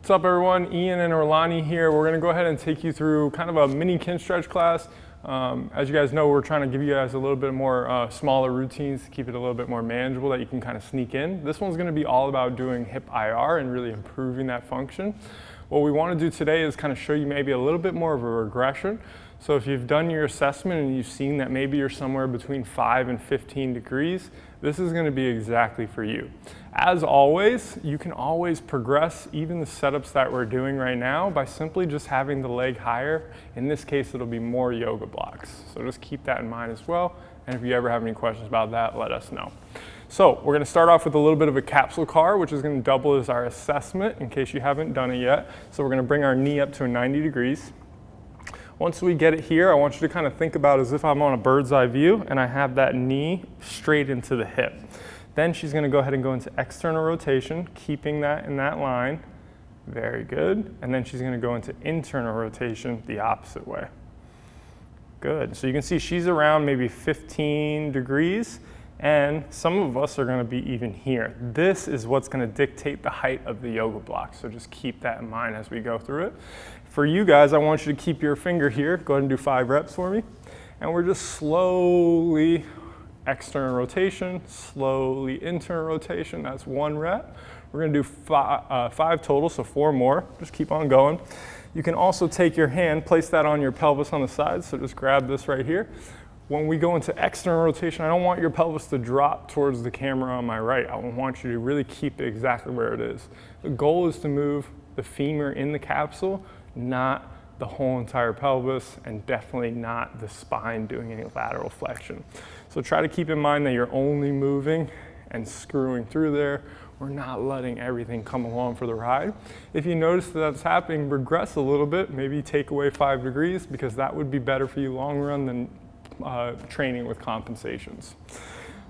What's up everyone, Ian and Orlani here. We're gonna go ahead and take you through kind of a mini Kinstretch class. As you guys know, we're trying to give you guys a little bit more smaller routines to keep it a little bit more manageable that you can kind of sneak in. This one's gonna be all about doing hip IR and really improving that function. What we wanna do today is kind of show you maybe a little bit more of a regression. So if you've done your assessment and you've seen that maybe you're somewhere between 5 and 15 degrees, this is going to be exactly for you. As always, you can always progress even the setups that we're doing right now by simply just having the leg higher. In this case, it'll be more yoga blocks. So just keep that in mind as well. And if you ever have any questions about that, let us know. So we're going to start off with a little bit of a capsule car, which is going to double as our assessment in case you haven't done it yet. So we're going to bring our knee up to 90 degrees. Once we get it here, I want you to kind of think about as if I'm on a bird's eye view and I have that knee straight into the hip. Then she's going to go ahead and go into external rotation, keeping that in that line. Very good. And then she's going to go into internal rotation the opposite way. Good. So you can see she's around maybe 15 degrees, and some of us are going to be even here. This is what's going to dictate the height of the yoga block. So just keep that in mind as we go through it. For you guys, I want you to keep your finger here. Go ahead and do 5 reps for me. And we're just slowly external rotation, slowly internal rotation. That's 1 rep. We're going to do 5 total, so 4 more. Just keep on going. You can also take your hand, place that on your pelvis on the side. So just grab this right here. When we go into external rotation, I don't want your pelvis to drop towards the camera on my right. I want you to really keep it exactly where it is. The goal is to move the femur in the capsule, not the whole entire pelvis, and definitely not the spine doing any lateral flexion. So try to keep in mind that you're only moving and screwing through there. We're not letting everything come along for the ride. If you notice that that's happening, regress a little bit, maybe take away 5 degrees, because that would be better for you long run than training with compensations.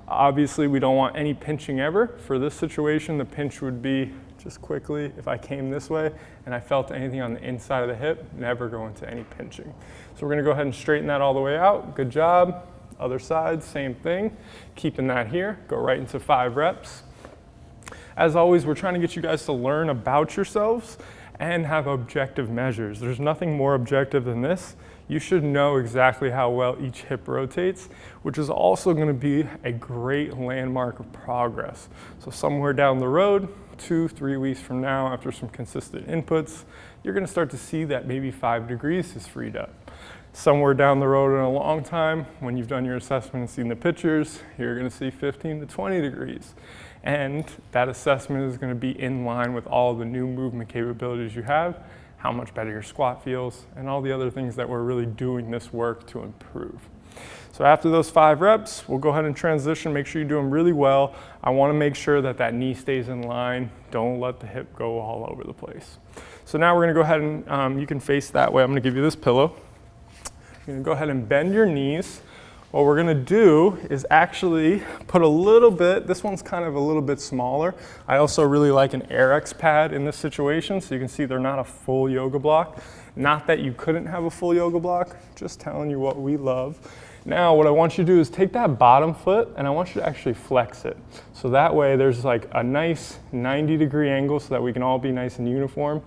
Obviously, we don't want any pinching ever. For this situation, the pinch would be just quickly, if I came this way and I felt anything on the inside of the hip, never go into any pinching. So we're gonna go ahead and straighten that all the way out. Good job. Other side, same thing. Keeping that here, go right into 5 reps. As always, we're trying to get you guys to learn about yourselves and have objective measures. There's nothing more objective than this. You should know exactly how well each hip rotates, which is also going to be a great landmark of progress. So somewhere down the road, 2-3 weeks from now, after some consistent inputs, you're going to start to see that maybe 5 degrees is freed up. Somewhere down the road in a long time, when you've done your assessment and seen the pictures, you're going to see 15 to 20 degrees. And that assessment is going to be in line with all the new movement capabilities you have, how much better your squat feels, and all the other things that we're really doing this work to improve. So after those 5 reps, we'll go ahead and transition. Make sure you do them really well. I want to make sure that that knee stays in line. Don't let the hip go all over the place. So now we're going to go ahead and you can face that way. I'm going to give you this pillow. You're going to go ahead and bend your knees. What we're gonna do is actually put a little bit, this one's kind of a little bit smaller. I also really like an AirX pad in this situation, so you can see they're not a full yoga block. Not that you couldn't have a full yoga block, just telling you what we love. Now what I want you to do is take that bottom foot and I want you to actually flex it. So that way there's like a nice 90-degree angle so that we can all be nice and uniform.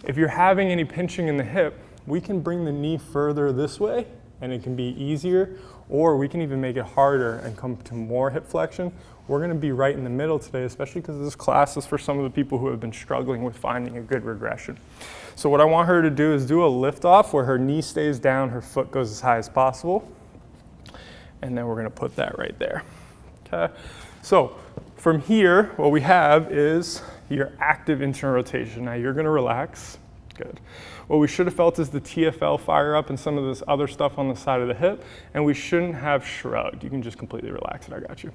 If you're having any pinching in the hip, we can bring the knee further this way and it can be easier, or we can even make it harder and come to more hip flexion. We're gonna be right in the middle today, especially because this class is for some of the people who have been struggling with finding a good regression. So what I want her to do is do a lift off where her knee stays down, her foot goes as high as possible. And then we're gonna put that right there, okay? So from here, what we have is your active internal rotation. Now you're gonna relax. Good. What we should have felt is the TFL fire up and some of this other stuff on the side of the hip, and we shouldn't have shrugged. You can just completely relax it, I got you.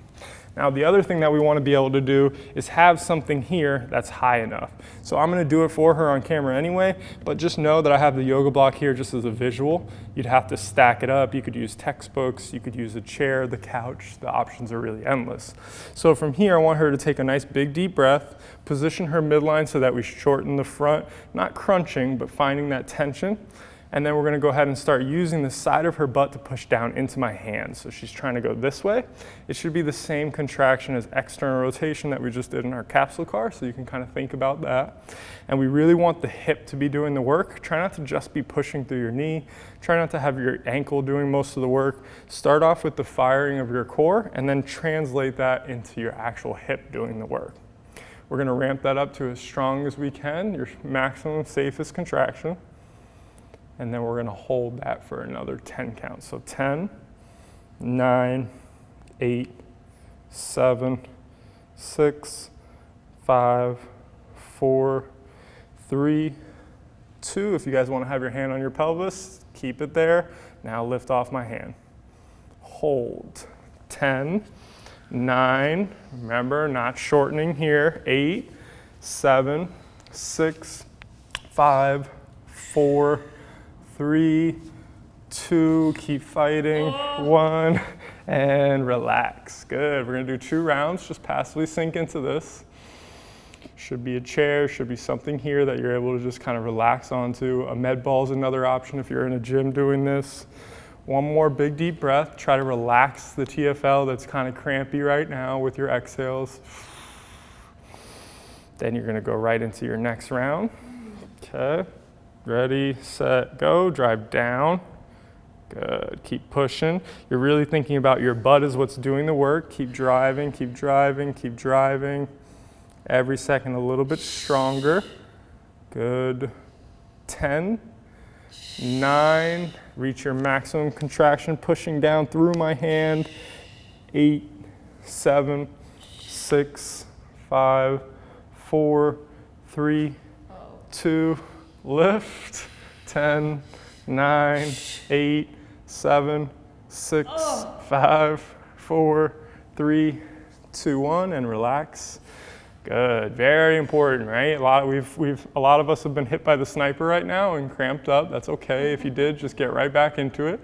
Now the other thing that we want to be able to do is have something here that's high enough. So I'm going to do it for her on camera anyway, but just know that I have the yoga block here just as a visual. You'd have to stack it up. You could use textbooks, you could use a chair, the couch. The options are really endless. So from here, I want her to take a nice big deep breath, position her midline so that we shorten the front, not crunching, but finding that tension. And then we're gonna go ahead and start using the side of her butt to push down into my hands. So she's trying to go this way. It should be the same contraction as external rotation that we just did in our capsule car, so you can kind of think about that. And we really want the hip to be doing the work. Try not to just be pushing through your knee. Try not to have your ankle doing most of the work. Start off with the firing of your core and then translate that into your actual hip doing the work. We're gonna ramp that up to as strong as we can, your maximum safest contraction. And then we're gonna hold that for another 10 counts. So 10, 9, 8, 7, 6, 5, 4, 3, 2. If you guys wanna have your hand on your pelvis, keep it there. Now lift off my hand. Hold. 10, 9, remember, not shortening here. 8, 7, 6, 5, 4, 3, 2, keep fighting, 1, and relax. Good, we're gonna do 2 rounds, just passively sink into this. Should be a chair, should be something here that you're able to just kind of relax onto. A med ball is another option if you're in a gym doing this. One more big deep breath, try to relax the TFL that's kind of crampy right now with your exhales. Then you're gonna go right into your next round. Okay. Ready, set, go, drive down. Good, keep pushing. You're really thinking about your butt is what's doing the work. Keep driving, keep driving, keep driving. Every second a little bit stronger. Good. 10, 9, reach your maximum contraction, pushing down through my hand. 8, 7, 6, 5, 4, 3, 2, lift. 10, 9, 8, 7, 6, 5, 4, 3, 2, 1, and relax. Good, very important, right? A lot of us have been hit by the sniper right now and cramped up. That's okay. If you did, just get right back into it.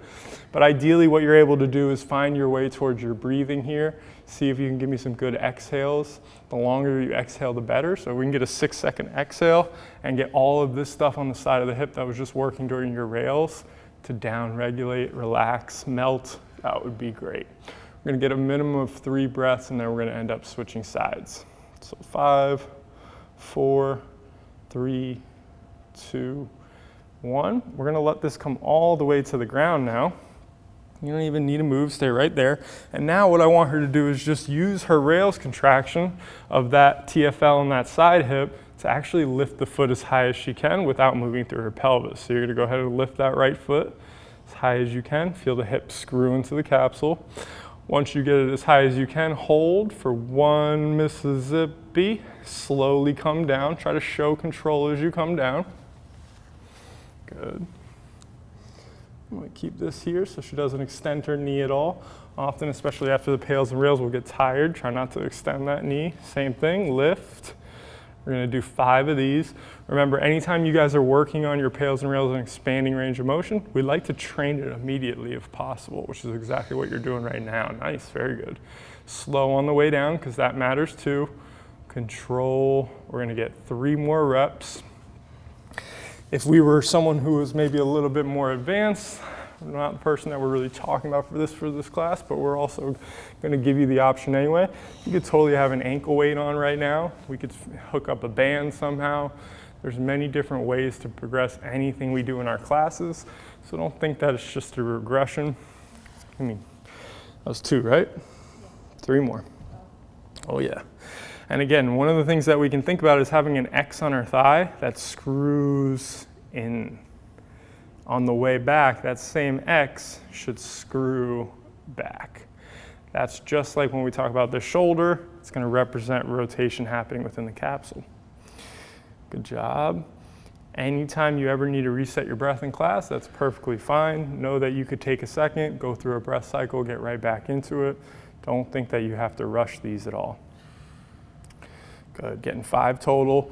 But ideally what you're able to do is find your way towards your breathing here. See if you can give me some good exhales. The longer you exhale, the better. So we can get a 6-second exhale and get all of this stuff on the side of the hip that was just working during your rails to down regulate, relax, melt. That would be great. We're gonna get a minimum of 3 breaths and then we're gonna end up switching sides. So 5, 4, 3, 2, 1. We're gonna let this come all the way to the ground now. You don't even need to move, stay right there. And now what I want her to do is just use her rails contraction of that TFL and that side hip to actually lift the foot as high as she can without moving through her pelvis. So you're gonna go ahead and lift that right foot as high as you can. Feel the hip screw into the capsule. Once you get it as high as you can, hold for 1 Mississippi. Slowly come down. Try to show control as you come down. Good. I'm gonna keep this here so she doesn't extend her knee at all. Often, especially after the pails and rails, we'll get tired. Try not to extend that knee. Same thing, lift. We're gonna do 5 of these. Remember, anytime you guys are working on your pails and rails and expanding range of motion, we like to train it immediately if possible, which is exactly what you're doing right now. Nice, very good. Slow on the way down, because that matters too. Control, we're gonna get 3 more reps. If we were someone who was maybe a little bit more advanced, not the person that we're really talking about for this class, but we're also going to give you the option anyway. You could totally have an ankle weight on right now. We could hook up a band somehow. There's many different ways to progress anything we do in our classes. So don't think that it's just a regression. I mean, that was 2, right? 3 more. Oh yeah. And again, one of the things that we can think about is having an X on our thigh that screws in. On the way back, that same X should screw back. That's just like when we talk about the shoulder, it's gonna represent rotation happening within the capsule. Good job. Anytime you ever need to reset your breath in class, that's perfectly fine. Know that you could take a second, go through a breath cycle, get right back into it. Don't think that you have to rush these at all. Good, getting 5 total.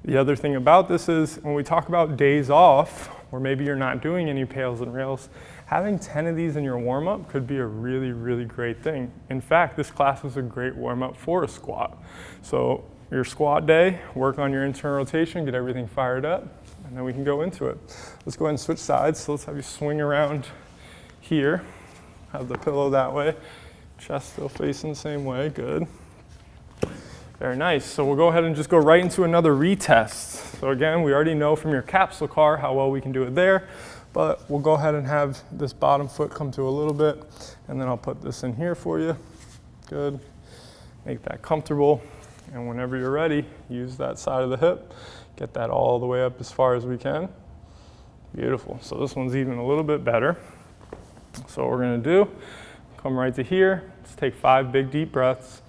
The other thing about this is when we talk about days off, or maybe you're not doing any pails and rails, having 10 of these in your warm-up could be a really, really great thing. In fact, this class is a great warm-up for a squat. So your squat day, work on your internal rotation, get everything fired up, and then we can go into it. Let's go ahead and switch sides. So let's have you swing around here. Have the pillow that way. Chest still facing the same way, good. Very nice. So we'll go ahead and just go right into another retest. So again, we already know from your capsule car how well we can do it there, but we'll go ahead and have this bottom foot come to a little bit, and then I'll put this in here for you. Good. Make that comfortable, and whenever you're ready, use that side of the hip. Get that all the way up as far as we can. Beautiful. So this one's even a little bit better. So what we're gonna do, come right to here. Let's take 5 big deep breaths.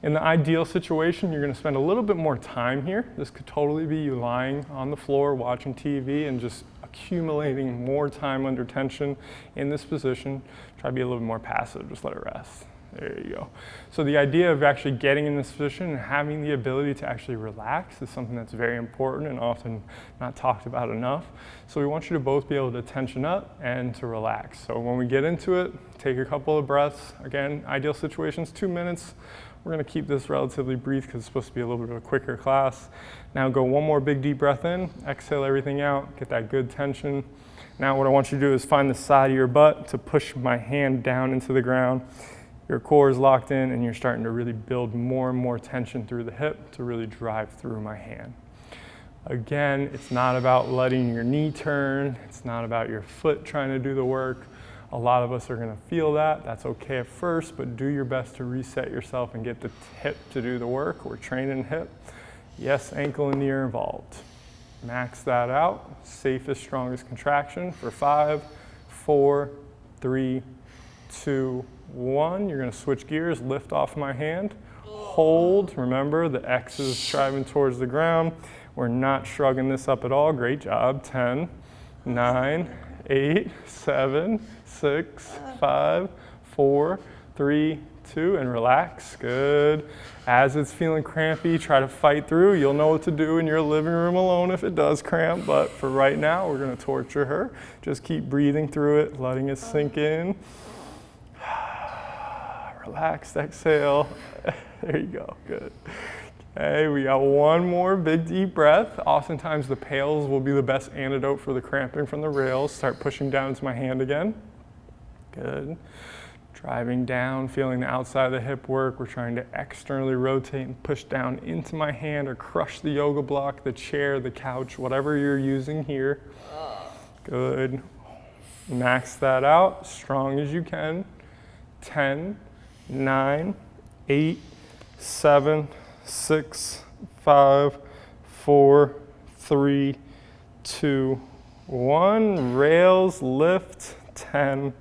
In the ideal situation, you're gonna spend a little bit more time here. This could totally be you lying on the floor, watching TV, and just accumulating more time under tension in this position. Try to be a little bit more passive, just let it rest. There you go. So the idea of actually getting in this position and having the ability to actually relax is something that's very important and often not talked about enough. So we want you to both be able to tension up and to relax. So when we get into it, take a couple of breaths. Again, ideal situations, 2 minutes. We're gonna keep this relatively brief because it's supposed to be a little bit of a quicker class. Now go one more big deep breath in, exhale everything out, get that good tension. Now what I want you to do is find the side of your butt to push my hand down into the ground. Your core is locked in and you're starting to really build more and more tension through the hip to really drive through my hand. Again, it's not about letting your knee turn. It's not about your foot trying to do the work. A lot of us are gonna feel that. That's okay at first, but do your best to reset yourself and get the hip to do the work. We're training hip. Yes, ankle and knee are involved. Max that out. Safest, strongest contraction for 5, 4, 3, 2, 1. You're gonna switch gears, lift off my hand, hold. Remember, the X is driving towards the ground. We're not shrugging this up at all. Great job. 10, 9, 8, 7, 6, 5, 4, 3, 2, and relax. Good. As it's feeling crampy, try to fight through. You'll know what to do in your living room alone if it does cramp, but for right now, we're gonna torture her. Just keep breathing through it, letting it sink in. Relaxed, exhale. There you go, good. Okay, we got one more big deep breath. Oftentimes the Pails will be the best antidote for the cramping from the rails. Start pushing down into my hand again. Good. Driving down, feeling the outside of the hip work. We're trying to externally rotate and push down into my hand or crush the yoga block, the chair, the couch, whatever you're using here. Good. Max that out, strong as you can. 10, 9, 8, 7, 6, 5, 4, 3, 2, 1. Rails, lift. 10,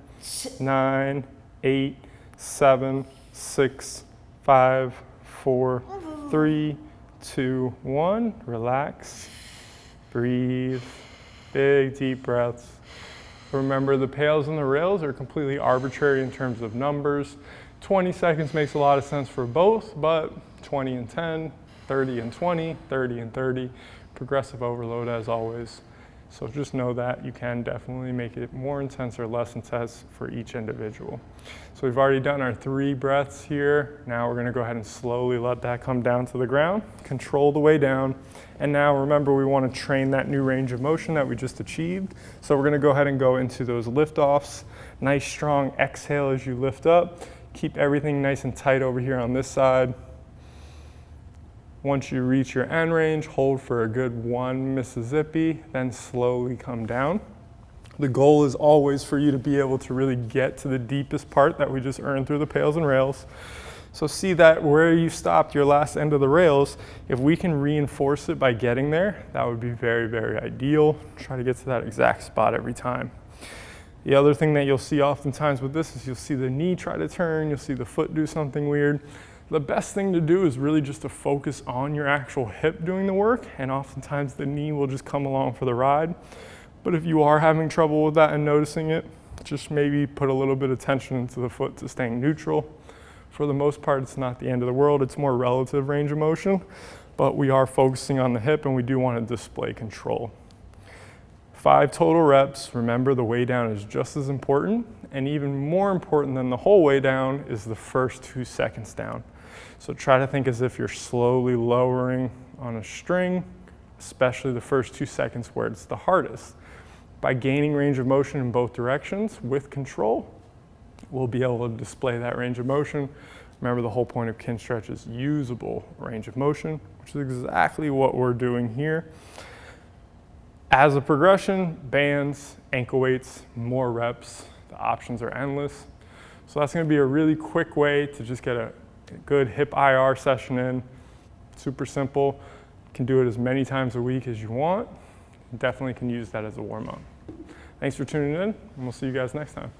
9, 8, 7, 6, 5, 4, 3, 2, 1. Relax. Breathe. Big deep breaths. Remember, the Pails and the rails are completely arbitrary in terms of numbers. 20 seconds makes a lot of sense for both, but 20 and 10, 30 and 20, 30 and 30, progressive overload as always. So just know that you can definitely make it more intense or less intense for each individual. So we've already done our 3 breaths here. Now we're gonna go ahead and slowly let that come down to the ground, control the way down. And now remember, we wanna train that new range of motion that we just achieved. So we're gonna go ahead and go into those lift-offs. Nice strong exhale as you lift up. Keep everything nice and tight over here on this side. Once you reach your end range, hold for a good 1 Mississippi, then slowly come down. The goal is always for you to be able to really get to the deepest part that we just earned through the Pails and rails. So see that where you stopped your last end of the rails, if we can reinforce it by getting there, that would be very, very ideal. Try to get to that exact spot every time. The other thing that you'll see oftentimes with this is you'll see the knee try to turn, you'll see the foot do something weird. The best thing to do is really just to focus on your actual hip doing the work, and oftentimes the knee will just come along for the ride. But if you are having trouble with that and noticing it, just maybe put a little bit of tension into the foot to staying neutral. For the most part, it's not the end of the world. It's more relative range of motion, but we are focusing on the hip and we do want to display control. 5 total reps. Remember, the way down is just as important, and even more important than the whole way down is the first 2 seconds down. So try to think as if you're slowly lowering on a string, especially the first 2 seconds where it's the hardest. By gaining range of motion in both directions with control, we'll be able to display that range of motion. Remember, the whole point of Kinstretch is usable range of motion, which is exactly what we're doing here. As a progression, bands, ankle weights, more reps, the options are endless. So that's gonna be a really quick way to just get a good hip IR session in. Super simple. You can do it as many times a week as you want. You definitely can use that as a warm-up. Thanks for tuning in, and we'll see you guys next time.